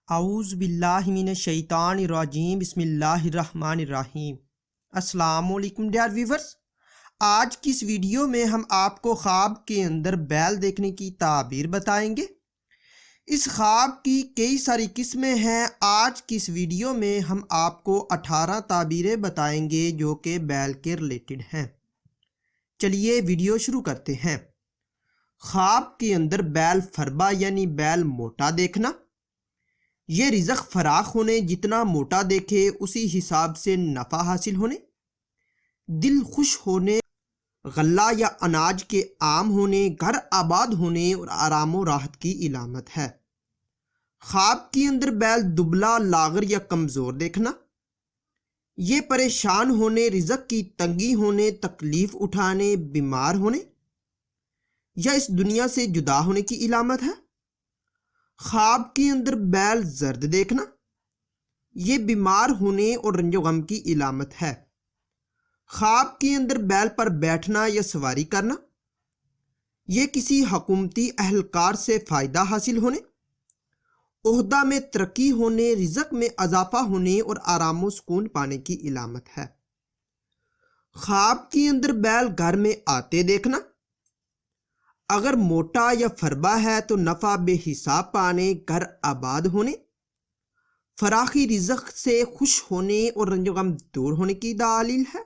اعوذ باللہ من الشیطان الرجیم بسم اللہ الرحمن الرحیم۔ السلام علیکم ڈیئر ویورز، آج کی اس ویڈیو میں ہم آپ کو خواب کے اندر بیل دیکھنے کی تعبیر بتائیں گے۔ اس خواب کی کئی ساری قسمیں ہیں۔ آج کی اس ویڈیو میں ہم آپ کو 18 تعبیریں بتائیں گے جو کہ بیل کے ریلیٹڈ ہیں۔ چلیے ویڈیو شروع کرتے ہیں۔ خواب کے اندر بیل فربا یعنی بیل موٹا دیکھنا، یہ رزق فراخ ہونے، جتنا موٹا دیکھے اسی حساب سے نفع حاصل ہونے، دل خوش ہونے، غلہ یا اناج کے عام ہونے، گھر آباد ہونے اور آرام و راحت کی علامت ہے۔ خواب کے اندر بیل دبلا، لاغر یا کمزور دیکھنا، یہ پریشان ہونے، رزق کی تنگی ہونے، تکلیف اٹھانے، بیمار ہونے یا اس دنیا سے جدا ہونے کی علامت ہے۔ خواب کے اندر بیل زرد دیکھنا، یہ بیمار ہونے اور رنج و غم کی علامت ہے۔ خواب کے اندر بیل پر بیٹھنا یا سواری کرنا، یہ کسی حکومتی اہلکار سے فائدہ حاصل ہونے، عہدہ میں ترقی ہونے، رزق میں اضافہ ہونے اور آرام و سکون پانے کی علامت ہے۔ خواب کے اندر بیل گھر میں آتے دیکھنا، اگر موٹا یا فربا ہے تو نفع بے حساب پانے، گھر آباد ہونے، فراخی رزق سے خوش ہونے اور رنج و غم دور ہونے کی دلیل ہے۔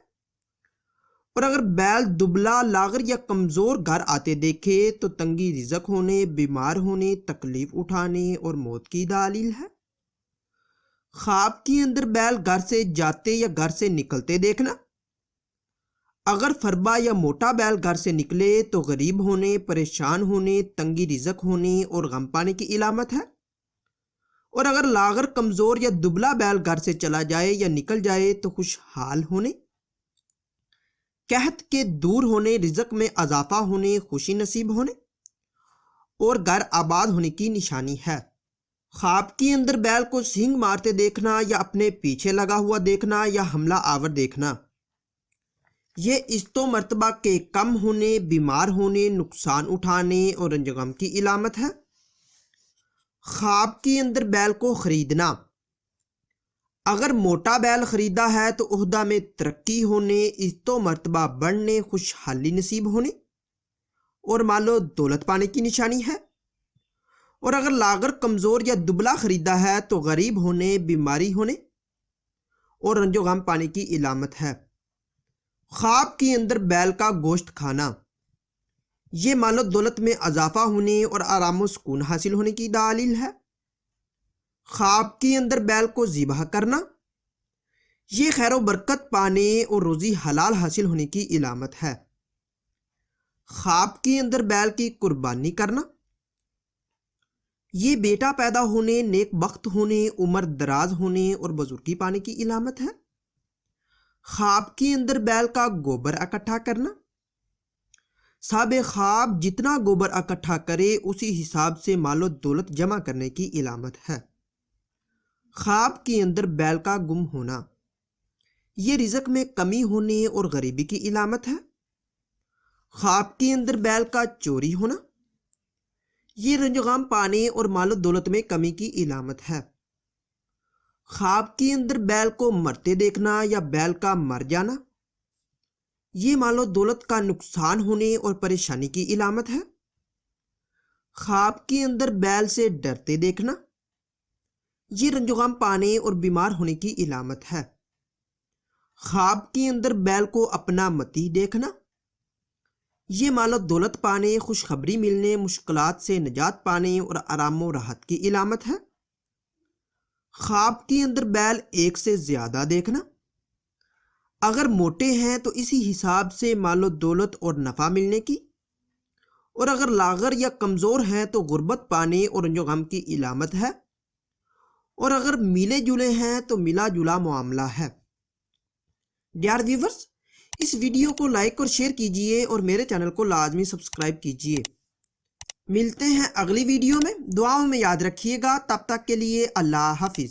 اور اگر بیل دبلا، لاغر یا کمزور گھر آتے دیکھے تو تنگی رزق ہونے، بیمار ہونے، تکلیف اٹھانے اور موت کی دلیل ہے۔ خواب کے اندر بیل گھر سے جاتے یا گھر سے نکلتے دیکھنا، اگر فربا یا موٹا بیل گھر سے نکلے تو غریب ہونے، پریشان ہونے، تنگی رزق ہونے اور غم پانے کی علامت ہے۔ اور اگر لاغر، کمزور یا دبلا بیل گھر سے چلا جائے یا نکل جائے تو خوشحال ہونے، قحط کے دور ہونے، رزق میں اضافہ ہونے، خوشی نصیب ہونے اور گھر آباد ہونے کی نشانی ہے۔ خواب کے اندر بیل کو سینگ مارتے دیکھنا یا اپنے پیچھے لگا ہوا دیکھنا یا حملہ آور دیکھنا، یہ عزت و مرتبہ کے کم ہونے، بیمار ہونے، نقصان اٹھانے اور رنج و غم کی علامت ہے۔ خواب کے اندر بیل کو خریدنا، اگر موٹا بیل خریدا ہے تو عہدہ میں ترقی ہونے، عزت و مرتبہ بڑھنے، خوشحالی نصیب ہونے اور مال و دولت پانے کی نشانی ہے۔ اور اگر لاغر، کمزور یا دبلا خریدا ہے تو غریب ہونے، بیماری ہونے اور رنج و غم پانے کی علامت ہے۔ خواب کے اندر بیل کا گوشت کھانا، یہ مال و دولت میں اضافہ ہونے اور آرام و سکون حاصل ہونے کی دلیل ہے۔ خواب کے اندر بیل کو ذبح کرنا، یہ خیر و برکت پانے اور روزی حلال حاصل ہونے کی علامت ہے۔ خواب کے اندر بیل کی قربانی کرنا، یہ بیٹا پیدا ہونے، نیک بخت ہونے، عمر دراز ہونے اور بزرگی پانے کی علامت ہے۔ خواب کے اندر بیل کا گوبر اکٹھا کرنا، صاحب خواب جتنا گوبر اکٹھا کرے اسی حساب سے مال و دولت جمع کرنے کی علامت ہے۔ خواب کے اندر بیل کا گم ہونا، یہ رزق میں کمی ہونے اور غریبی کی علامت ہے۔ خواب کے اندر بیل کا چوری ہونا، یہ رنج و غم پانے اور مال و دولت میں کمی کی علامت ہے۔ خواب کے اندر بیل کو مرتے دیکھنا یا بیل کا مر جانا، یہ مال و دولت کا نقصان ہونے اور پریشانی کی علامت ہے۔ خواب کے اندر بیل سے ڈرتے دیکھنا، یہ رنج و غم پانے اور بیمار ہونے کی علامت ہے۔ خواب کے اندر بیل کو اپنا متی دیکھنا، یہ مال و دولت پانے، خوشخبری ملنے، مشکلات سے نجات پانے اور آرام و راحت کی علامت ہے۔ خواب کے اندر بیل ایک سے زیادہ دیکھنا، اگر موٹے ہیں تو اسی حساب سے مال و دولت اور نفع ملنے کی، اور اگر لاغر یا کمزور ہیں تو غربت پانے اور رنج و غم کی علامت ہے، اور اگر ملے جلے ہیں تو ملا جلا معاملہ ہے۔ ڈیئر ویورز، اس ویڈیو کو لائک اور شیئر کیجئے اور میرے چینل کو لازمی سبسکرائب کیجئے۔ ملتے ہیں اگلی ویڈیو میں، دعاؤں میں یاد رکھیے گا۔ تب تک کے لیے اللہ حافظ۔